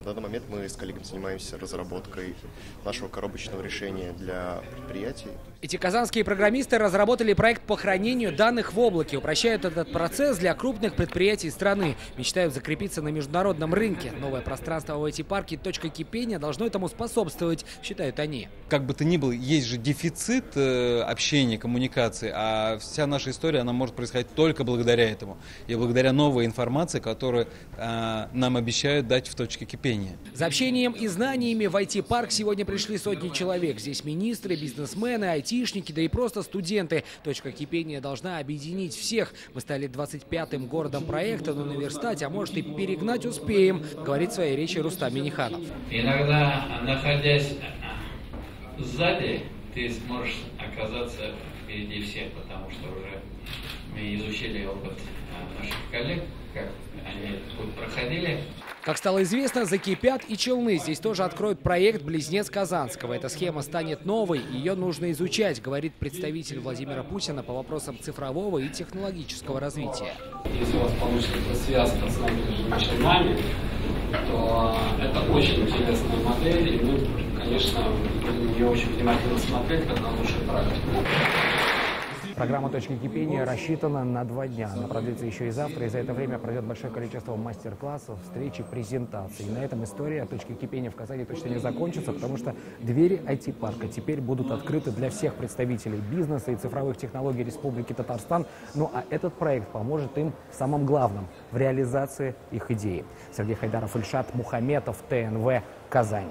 На данный момент мы с коллегами занимаемся разработкой нашего коробочного решения для предприятий. Эти казанские программисты разработали проект по хранению данных в облаке, упрощают этот процесс для крупных предприятий страны. Мечтают закрепиться на международном рынке. Новое пространство в IT-парке «Точка кипения» должно этому способствовать, считают они. Как бы то ни было, есть же дефицит общения, коммуникации, а вся наша история, она может происходить только благодаря этому. И благодаря новой информации, которую нам обещают дать в «Точке кипения». За общением и знаниями в IT-парк сегодня пришли сотни человек. Здесь министры, бизнесмены, айтишники, да и просто студенты. «Точка кипения» должна объединить всех. Мы стали 25-м городом проекта, но наверстать, а может и перегнать успеем, говорит в своей речи Рустам Минниханов. Иногда, находясь сзади, ты сможешь оказаться впереди всех, потому что уже мы изучили опыт наших коллег, как они этот путь проходили. Как стало известно, закипят и Челны. Здесь тоже откроют проект «Близнец Казанского». Эта схема станет новой, ее нужно изучать, говорит представитель Владимира Путина по вопросам цифрового и технологического развития. Если у вас получится связка с набережными Челнами, то это очень интересная модель, и мы, конечно, будем ее очень внимательно смотреть, как на лучший проект. Программа «Точки кипения» рассчитана на 2 дня. Она продлится еще и завтра, и за это время пройдет большое количество мастер-классов, встреч и презентаций. И на этом история «Точки кипения» в Казани точно не закончится, потому что двери IT-парка теперь будут открыты для всех представителей бизнеса и цифровых технологий Республики Татарстан. Ну а этот проект поможет им в самом главном – в реализации их идеи. Сергей Хайдаров, Ильшат Мухаметов, ТНВ, Казань.